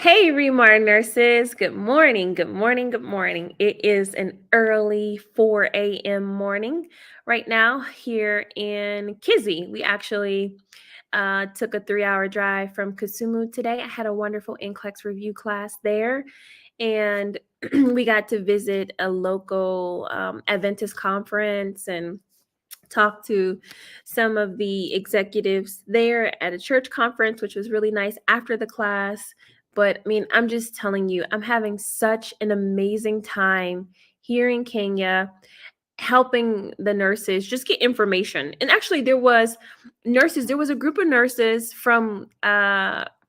Hey, Remar nurses. Good morning. Good morning. Good morning. It is an early 4 a.m. morning right now here in Kizzy. We actually took a 3-hour drive from Kasumu today. I had a wonderful NCLEX review class there, and we got to visit a local Adventist conference and talk to some of the executives there at a church conference, which was really nice after the class. But I mean, I'm just telling you, I'm having such an amazing time here in Kenya helping the nurses just get information. And actually there was a group of nurses from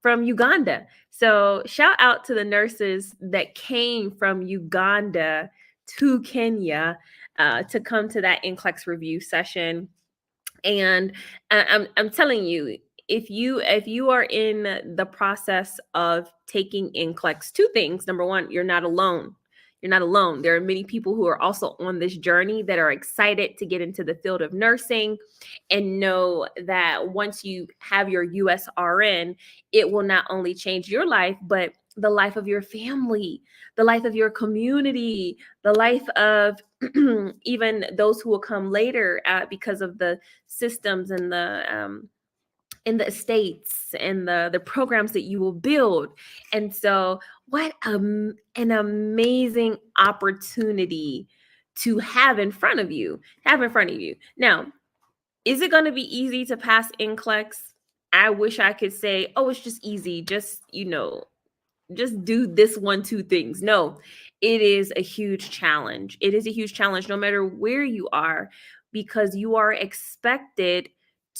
Uganda. So shout out to the nurses that came from Uganda to Kenya to come to that NCLEX review session. And I'm telling you, if you are in the process of taking NCLEX, two things. Number one, you're not alone. You're not alone. There are many people who are also on this journey that are excited to get into the field of nursing and know that once you have your USRN, it will not only change your life, but the life of your family, the life of your community, the life of even those who will come later because of the systems and the estates and the programs that you will build. And so what an amazing opportunity to have in front of you. Now, is it going to be easy to pass NCLEX? I wish I could say, oh, it's just easy. Just do this 1, 2 things. No, it is a huge challenge. It is a huge challenge no matter where you are, because you are expected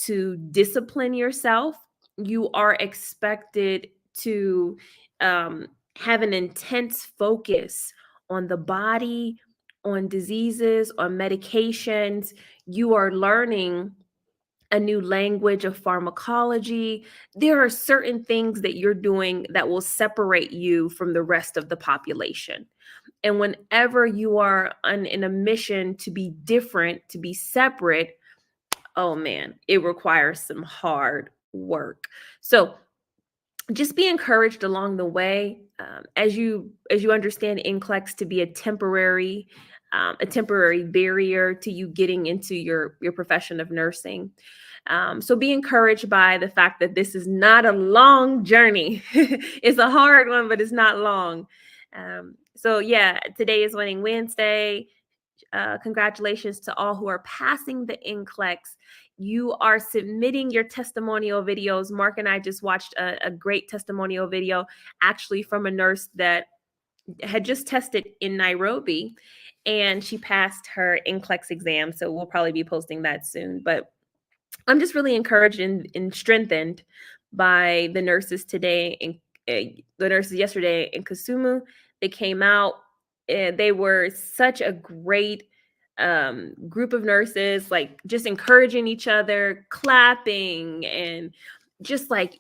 to discipline yourself. You are expected to have an intense focus on the body, on diseases, on medications. You are learning a new language of pharmacology. There are certain things that you're doing that will separate you from the rest of the population. And whenever you are in a mission to be different, to be separate, oh man, it requires some hard work. So just be encouraged along the way, as you understand NCLEX to be a temporary barrier to you getting into your profession of nursing. So be encouraged by the fact that this is not a long journey. It's a hard one, but it's not long. So yeah, today is Winning Wednesday. Congratulations to all who are passing the NCLEX. You are submitting your testimonial videos. Mark and I just watched a great testimonial video, actually from a nurse that had just tested in Nairobi, and she passed her NCLEX exam. So we'll probably be posting that soon. But I'm just really encouraged and strengthened by the nurses today and the nurses yesterday in Kasumu. They came out. They were such a great group of nurses, like just encouraging each other, clapping, and just like,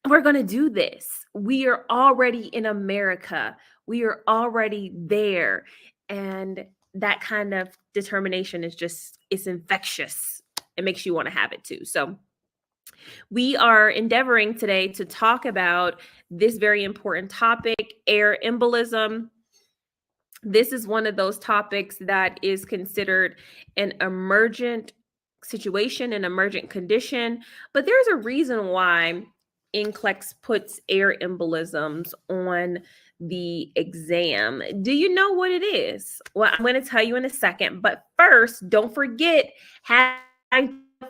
we're going to do this. We are already in America. We are already there. And that kind of determination it's infectious. It makes you want to have it too. So we are endeavoring today to talk about this very important topic, air embolism. This is one of those topics that is considered an emergent situation, an emergent condition, but there's a reason why NCLEX puts air embolisms on the exam. Do you know what it is? Well, I'm going to tell you in a second, but first, don't forget,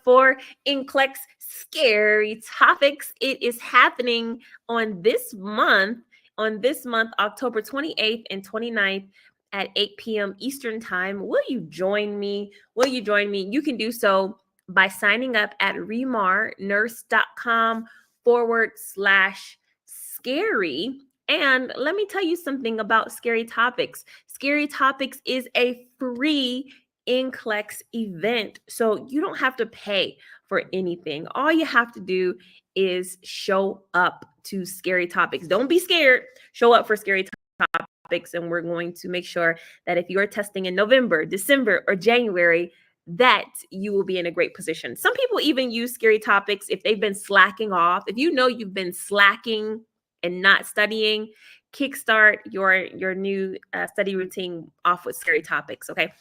for NCLEX Scary Topics. It is happening on this month, October 28th and 29th at 8 p.m. Eastern Time. Will you join me? You can do so by signing up at remarnurse.com/scary. And let me tell you something about Scary Topics. Scary Topics is a free NCLEX event. So you don't have to pay for anything. All you have to do is show up to Scary Topics. Don't be scared. Show up for Scary Topics, and we're going to make sure that if you're testing in November, December, or January, that you will be in a great position. Some people even use Scary Topics if they've been slacking off. If you know you've been slacking and not studying, kickstart your new study routine off with scary topics. Okay.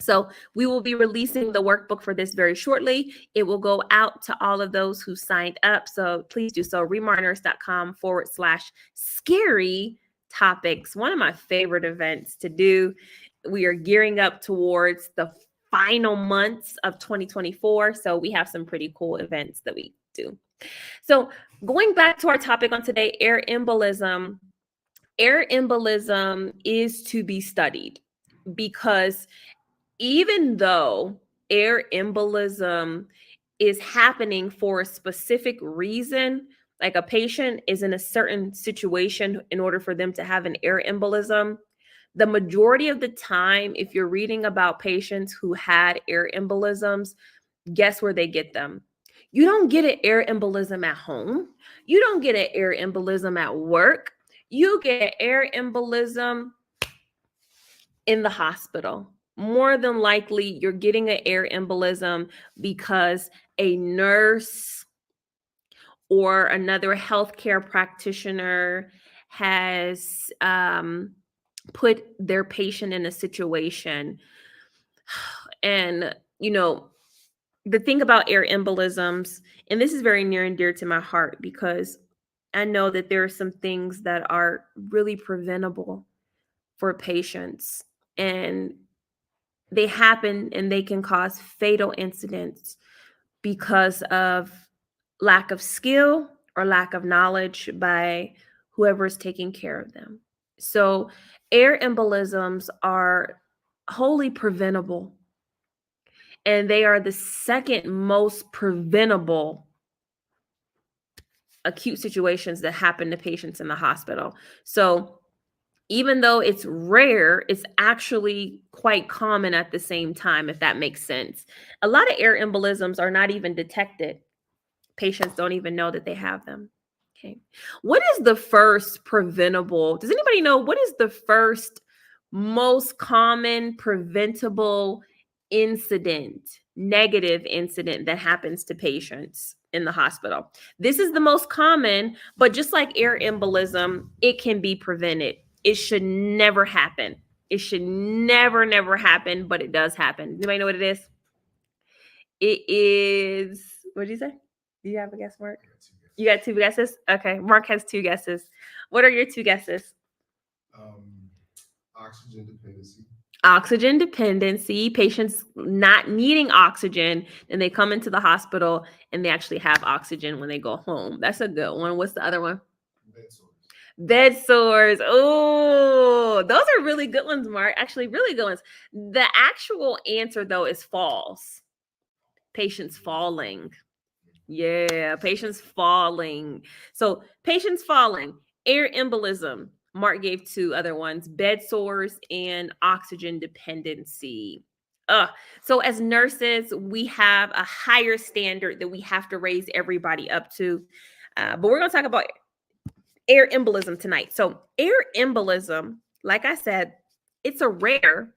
So we will be releasing the workbook for this very shortly. It will go out to all of those who signed up. So please do so. remarners.com/scary topics. One of my favorite events to do. We are gearing up towards the final months of 2024. So we have some pretty cool events that we do. So going back to our topic on today, air embolism. Air embolism is to be studied because even though air embolism is happening for a specific reason, like a patient is in a certain situation in order for them to have an air embolism, the majority of the time, if you're reading about patients who had air embolisms, guess where they get them? You don't get an air embolism at home. You don't get an air embolism at work. You get an air embolism in the hospital. More than likely, you're getting an air embolism because a nurse or another healthcare practitioner has put their patient in a situation. And, the thing about air embolisms, and this is very near and dear to my heart because I know that there are some things that are really preventable for patients. And they happen and they can cause fatal incidents because of lack of skill or lack of knowledge by whoever is taking care of them. So, air embolisms are wholly preventable, and they are the second most preventable acute situations that happen to patients in the hospital. So, even though it's rare, it's actually quite common at the same time, if that makes sense. A lot of air embolisms are not even detected. Patients don't even know that they have them. Okay. What is the first preventable? Does anybody know what is the first most common preventable incident, negative incident that happens to patients in the hospital? This is the most common, but just like air embolism, it can be prevented. It should never happen. It should never happen, but it does happen. Anybody know what it is? It is, what did you say? Do you have a guess, Mark? You got two guesses? Okay, Mark has two guesses. What are your two guesses? Oxygen dependency. Oxygen dependency, patients not needing oxygen, and they come into the hospital and they actually have oxygen when they go home. That's a good one. What's the other one? Bed sores. Bed sores. Oh, those are really good ones, Mark. Actually, really good ones. The actual answer, though, is false. Patients falling. Yeah, patients falling. So, patients falling, air embolism. Mark gave two other ones, bed sores and oxygen dependency. So as nurses, we have a higher standard that we have to raise everybody up to. But we're going to talk about air embolism tonight. So air embolism, like I said, it's a rare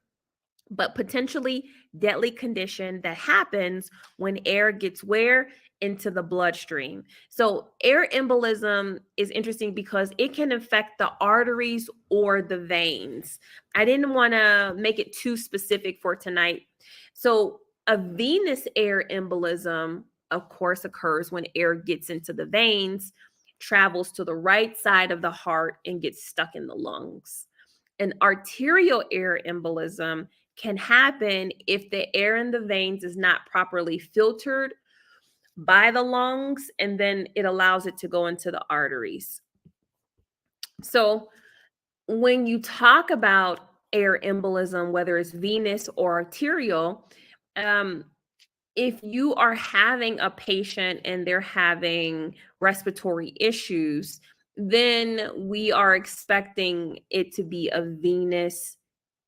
but potentially deadly condition that happens when air gets where? Into the bloodstream. So air embolism is interesting because it can affect the arteries or the veins. I didn't want to make it too specific for tonight. So a venous air embolism, of course, occurs when air gets into the veins, travels to the right side of the heart, and gets stuck in the lungs. An arterial air embolism can happen if the air in the veins is not properly filtered by the lungs, and then it allows it to go into the arteries. So when you talk about air embolism, whether it's venous or arterial, if you are having a patient and they're having respiratory issues, then we are expecting it to be a venous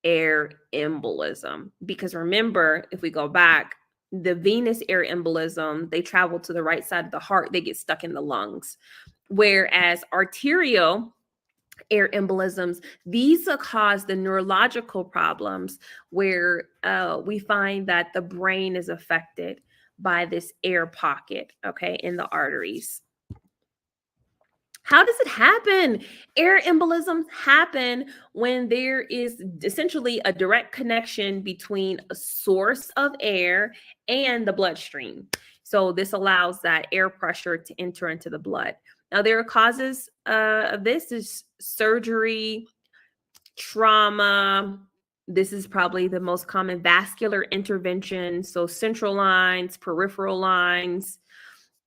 air embolism. Because remember, if we go back, the venous air embolism, they travel to the right side of the heart, they get stuck in the lungs. Whereas arterial air embolisms, these cause the neurological problems where we find that the brain is affected by this air pocket, okay, in the arteries. How does it happen? Air embolisms happen when there is essentially a direct connection between a source of air and the bloodstream. So this allows that air pressure to enter into the blood. Now, there are causes of this is surgery, trauma. This is probably the most common vascular intervention. So central lines, peripheral lines,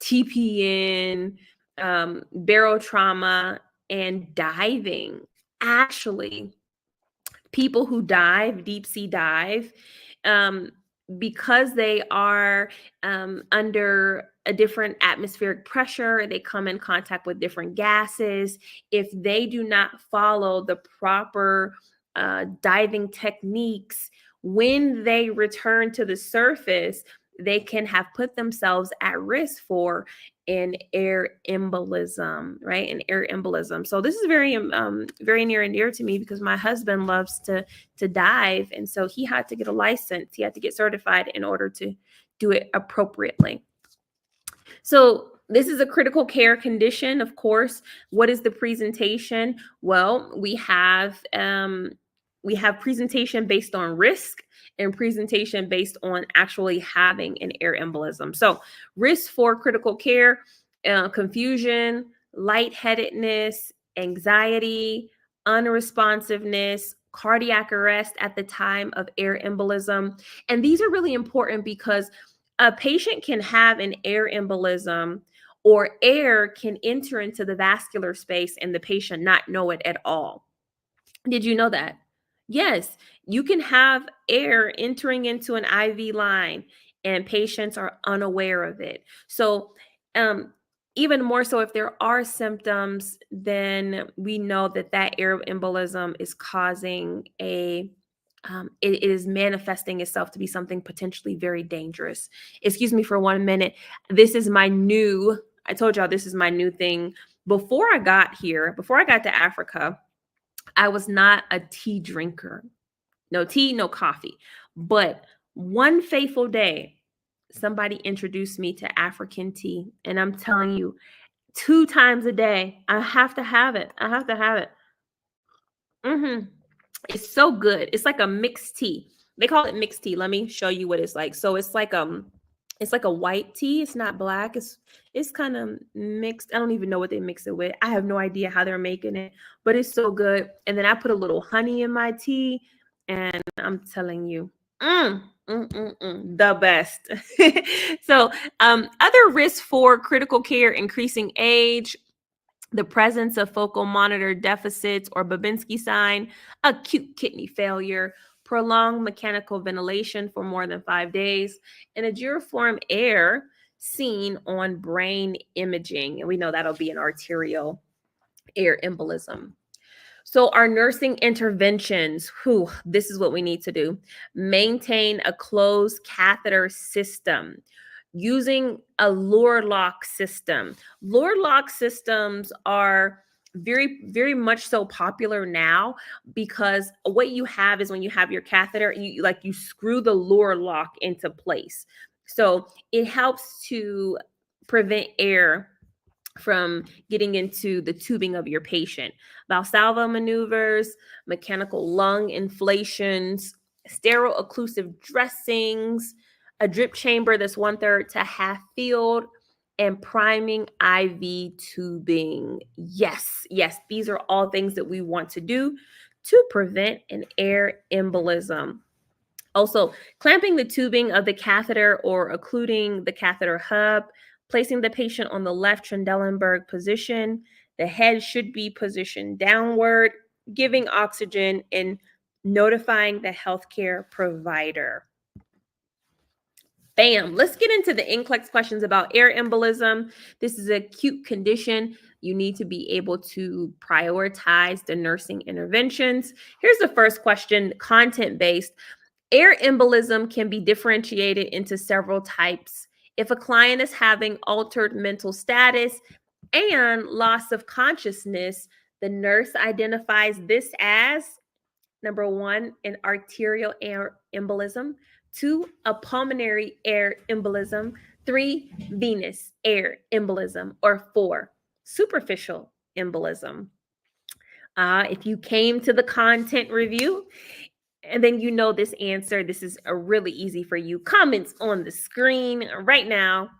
TPN, barotrauma, and diving. Actually, people who dive, deep sea dive, um, because they are under a different atmospheric pressure, they come in contact with different gases. If they do not follow the proper diving techniques, when they return to the surface, they can have put themselves at risk for an air embolism, right? An air embolism. So this is very near and dear to me because my husband loves to dive, and so he had to get a license. He had to get certified in order to do it appropriately. So this is a critical care condition, of course. What is the presentation? Well, we have presentation based on risk and presentation based on actually having an air embolism. So risk for critical care, confusion, lightheadedness, anxiety, unresponsiveness, cardiac arrest at the time of air embolism. And these are really important because a patient can have an air embolism or air can enter into the vascular space and the patient not know it at all. Did you know that? Yes, you can have air entering into an IV line and patients are unaware of it. So, um, even more so if there are symptoms, then we know that that air embolism is causing it is manifesting itself to be something potentially very dangerous. Excuse me for 1 minute. This is my new, I told y'all this is my new thing. Before I got here, before I got to Africa, I was not a tea drinker. No tea, no coffee. But one fateful day, somebody introduced me to African tea. And I'm telling you, 2 times a day, I have to have it. I have to have it. Hmm. It's so good. It's like a mixed tea. They call it mixed tea. Let me show you what it's like. So it's like a white tea. It's not black. It's kind of mixed. I don't even know what they mix it with. I have no idea how they're making it, but it's so good. And then I put a little honey in my tea, and I'm telling you, the best. So, other risks for critical care: increasing age, the presence of focal monitor deficits or Babinski sign, acute kidney failure, prolonged mechanical ventilation for more than 5 days, and a giriform air seen on brain imaging. And we know that'll be an arterial air embolism. So, our nursing interventions, this is what we need to do. Maintain a closed catheter system using a lure lock system. Lure lock systems are very much so popular now because what you have is when you have your catheter, you screw the lure lock into place. So it helps to prevent air from getting into the tubing of your patient. Valsalva maneuvers, mechanical lung inflations, sterile occlusive dressings, a drip chamber that's 1/3 to half filled, and priming IV tubing. Yes, these are all things that we want to do to prevent an air embolism. Also, clamping the tubing of the catheter or occluding the catheter hub, placing the patient on the left Trendelenburg position. The head should be positioned downward, giving oxygen, and notifying the healthcare provider. Bam. Let's get into the NCLEX questions about air embolism. This is an acute condition. You need to be able to prioritize the nursing interventions. Here's the first question, content-based. Air embolism can be differentiated into several types. If a client is having altered mental status and loss of consciousness, the nurse identifies this as number 1, an arterial air embolism, 2, a pulmonary air embolism, 3, venous air embolism, or 4, superficial embolism? If you came to the content review and then you know this answer, this is a really easy for you. Comments on the screen right now.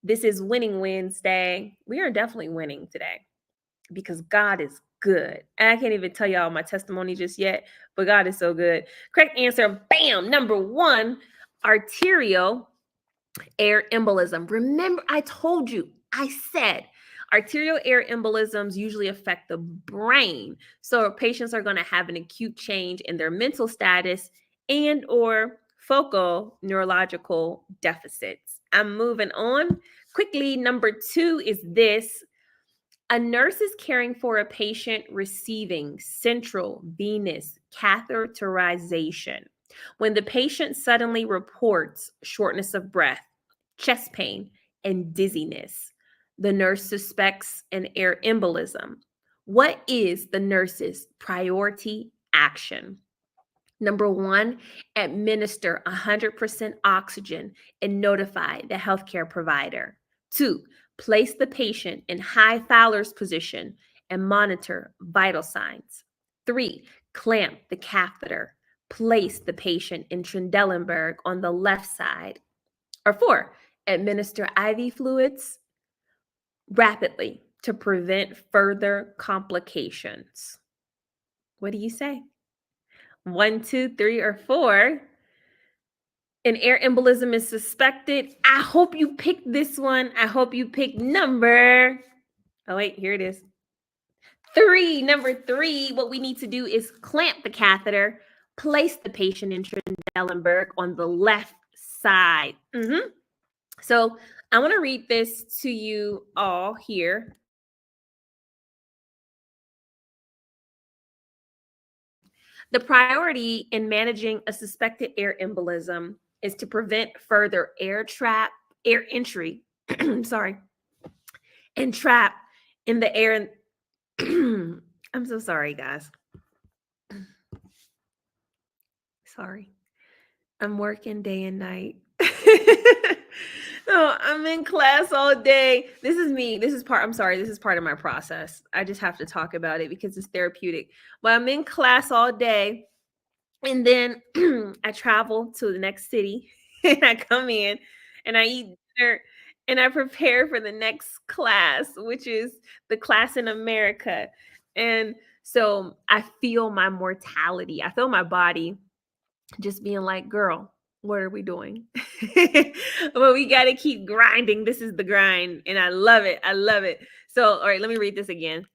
This is Winning Wednesday. We are definitely winning today because God is good. And I can't even tell y'all my testimony just yet, but God is so good. Correct answer, bam, number 1, arterial air embolism. Remember, I told you, I said arterial air embolisms usually affect the brain. So patients are going to have an acute change in their mental status and or focal neurological deficits. I'm moving on. Quickly, number 2 is this. A nurse is caring for a patient receiving central venous catheterization. When the patient suddenly reports shortness of breath, chest pain, and dizziness, the nurse suspects an air embolism. What is the nurse's priority action? Number 1, administer 100% oxygen and notify the healthcare provider. 2, place the patient in high Fowler's position and monitor vital signs. 3, clamp the catheter. Place the patient in Trendelenburg on the left side. Or 4, administer IV fluids rapidly to prevent further complications. What do you say? 1, 2, 3, or 4. An air embolism is suspected. I hope you picked this one. I hope you picked number. Oh, wait, here it is. 3. Number 3, what we need to do is clamp the catheter, place the patient in Trendelenburg on the left side. So I want to read this to you all here. The priority in managing a suspected air embolism is to prevent further air entry, sorry, and trap in the air. I'm so sorry, guys. Sorry. I'm working day and night. No, I'm in class all day. This is me. This is part of my process. I just have to talk about it because it's therapeutic. But I'm in class all day. And then I travel to the next city and I come in and I eat dinner and I prepare for the next class, which is the class in America. And so I feel my mortality. I feel my body just being like, girl, what are we doing? Well, we got to keep grinding. This is the grind. And I love it. I love it. So, all right, let me read this again.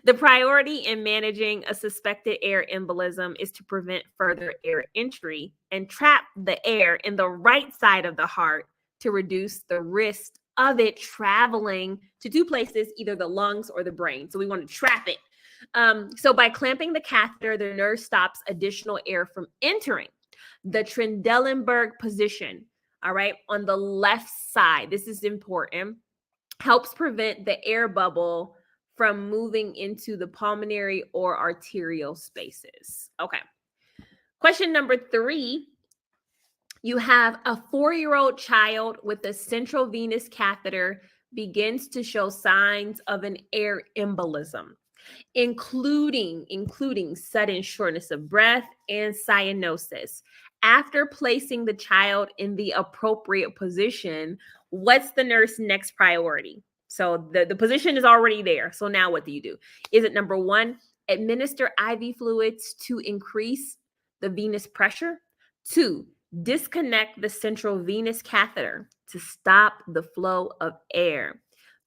The priority in managing a suspected air embolism is to prevent further air entry and trap the air in the right side of the heart to reduce the risk of it traveling to 2 places, either the lungs or the brain. So we want to trap it. So by clamping the catheter, the nurse stops additional air from entering the Trendelenburg position, all right, on the left side. This is important. Helps prevent the air bubble from moving into the pulmonary or arterial spaces. Okay. Question number 3. You have a 4-year-old child with a central venous catheter begins to show signs of an air embolism, including sudden shortness of breath and cyanosis. After placing the child in the appropriate position, what's the nurse's next priority? So the position is already there. So now what do you do? Is it number 1, administer IV fluids to increase the venous pressure? 2, disconnect the central venous catheter to stop the flow of air.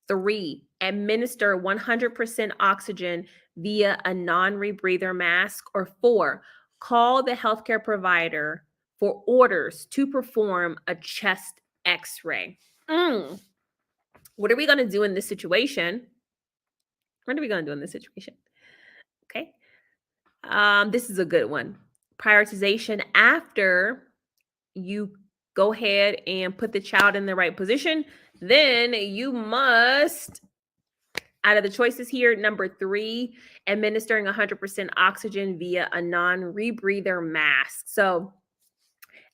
3, administer 100% oxygen via a non-rebreather mask. Or 4, call the healthcare provider for orders to perform a chest x-ray. What are we going to do in this situation? What are we going to do in this situation? Okay. This is a good one. Prioritization after you go ahead and put the child in the right position, then you must, out of the choices here, number 3, administering 100% oxygen via a non-rebreather mask. So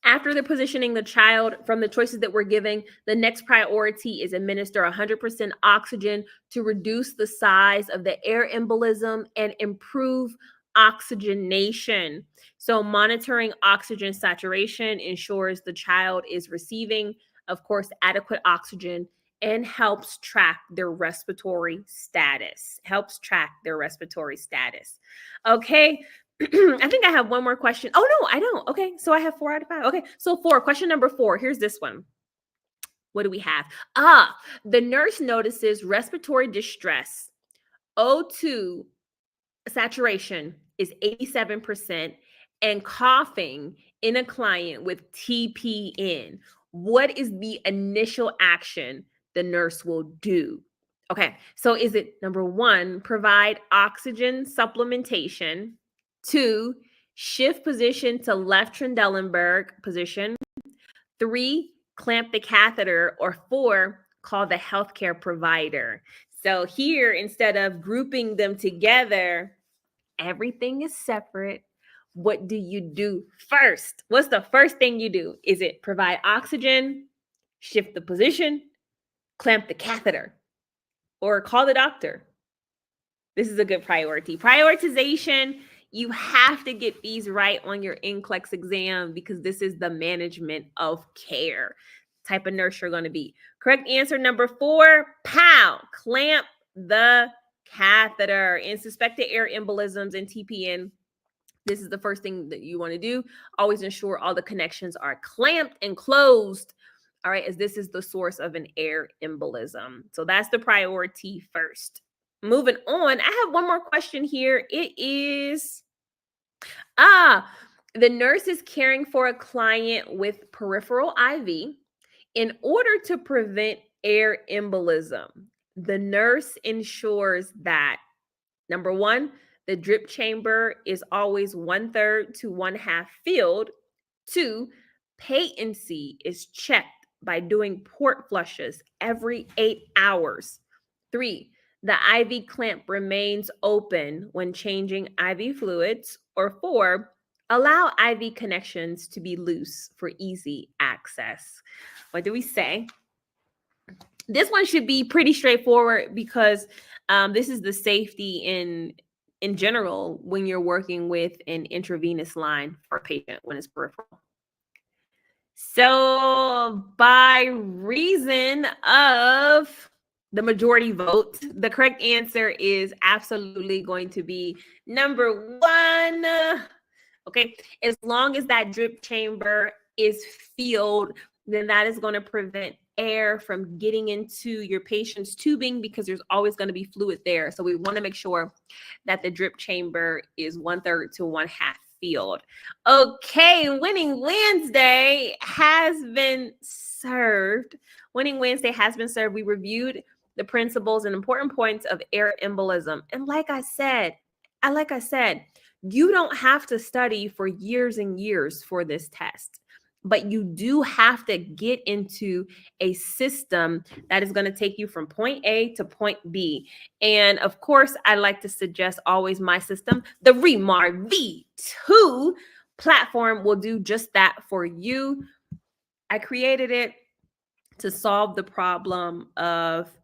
After the positioning the child from the choices that we're giving, the next priority is administer 100% oxygen to reduce the size of the air embolism and improve oxygenation. So monitoring oxygen saturation ensures the child is receiving, of course, adequate oxygen and helps track their respiratory status. Okay. I think I have one more question. Oh, no, I don't. Okay. So I have 4 out of 5. Okay. So 4, question number 4. Here's this one. What do we have? The nurse notices respiratory distress. O2 saturation is 87% and coughing in a client with TPN. What is the initial action the nurse will do? Okay, so is it number 1, provide oxygen supplementation, 2, shift position to left Trendelenburg position, 3, clamp the catheter, or 4, call the healthcare provider? So here, instead of grouping them together, everything is separate. What do you do first? What's the first thing you do? Is it provide oxygen, shift the position, clamp the catheter, or call the doctor? This is a good priority. Prioritization, you have to get these right on your NCLEX exam because this is the management of care type of nurse you're going to be. Correct answer number 4, pow, clamp the catheter. In suspected air embolisms and TPN, this is the first thing that you want to do. Always ensure all the connections are clamped and closed. All right, as this is the source of an air embolism. So that's the priority first. Moving on, I have one more question here. It is, the nurse is caring for a client with peripheral IV. In order to prevent air embolism, the nurse ensures that, number 1, the drip chamber is always 1/3 to 1/2 filled. 2, patency is checked by doing port flushes every 8 hours. 3, the IV clamp remains open when changing IV fluids. Or 4, allow IV connections to be loose for easy access. What do we say? This one should be pretty straightforward because this is the safety in general when you're working with an intravenous line for a patient when it's peripheral. So by reason of the majority vote, the correct answer is absolutely going to be number 1. Okay, as long as that drip chamber is filled, then that is going to prevent air from getting into your patient's tubing because there's always going to be fluid there. So we want to make sure that the drip chamber is 1/3 to 1/2 filled. Okay, Winning Wednesday has been served. Winning Wednesday has been served. We reviewed the principles and important points of air embolism. And like I said, you don't have to study for years and years for this test, but you do have to get into a system that is going to take you from point A to point B. And of course, I like to suggest always my system, the Remar V2 platform will do just that for you. I created it to solve the problem of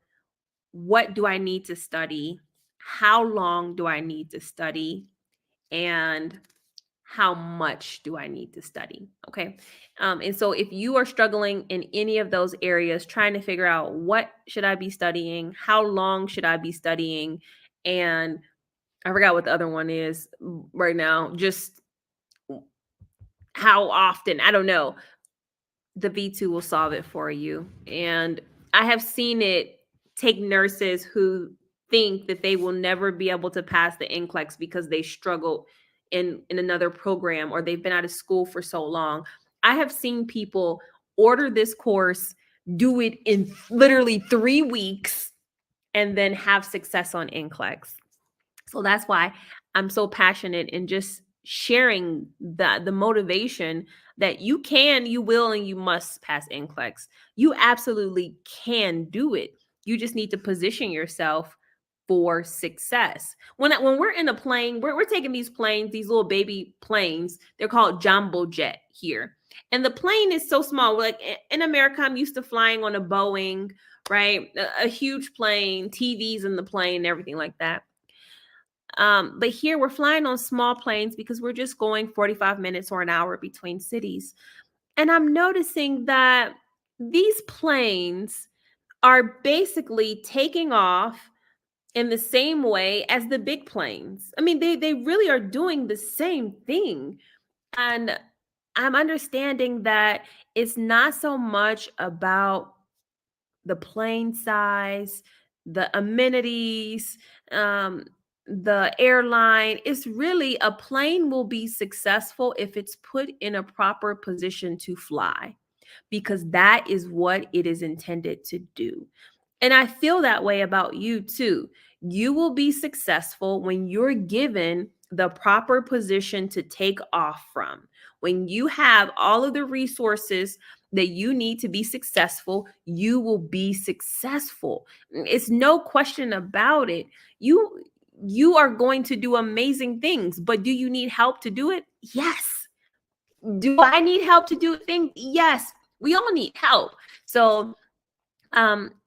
what do I need to study? How long do I need to study? And how much do I need to study? Okay. And so if you are struggling in any of those areas, trying to figure out what should I be studying, how long should I be studying, and I forgot what the other one is right now, just how often, I don't know, the V2 will solve it for you. And I have seen it take nurses who think that they will never be able to pass the NCLEX because they struggled in another program or they've been out of school for so long. I have seen people order this course, do it in literally 3 weeks, and then have success on NCLEX. So that's why I'm so passionate in just sharing the motivation that you can, you will, and you must pass NCLEX. You absolutely can do it. You just need to position yourself for success. When we're in a plane, we're taking these planes, these little baby planes. They're called jumbo jet here. And the plane is so small. Like in America, I'm used to flying on a Boeing, right? A huge plane, TVs in the plane, everything like that. But here we're flying on small planes because we're just going 45 minutes or an hour between cities. And I'm noticing that these planes are basically taking off in the same way as the big planes. I mean, they really are doing the same thing. And I'm understanding that it's not so much about the plane size, the amenities, the airline. It's really a plane will be successful if it's put in a proper position to fly, because that is what it is intended to do. And I feel that way about you too. You will be successful when you're given the proper position to take off from. When you have all of the resources that you need to be successful, you will be successful. It's no question about it. You are going to do amazing things, but do you need help to do it? Yes. Do I need help to do things? Yes. We all need help. So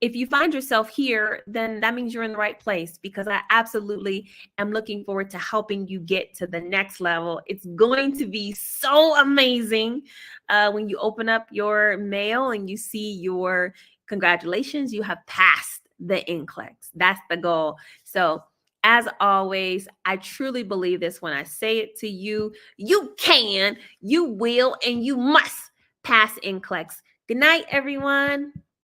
if you find yourself here, then that means you're in the right place, because I absolutely am looking forward to helping you get to the next level. It's going to be so amazing when you open up your mail and you see your congratulations, you have passed the NCLEX. That's the goal. So, as always, I truly believe this when I say it to you. You can, you will, and you must pass NCLEX. Good night, everyone.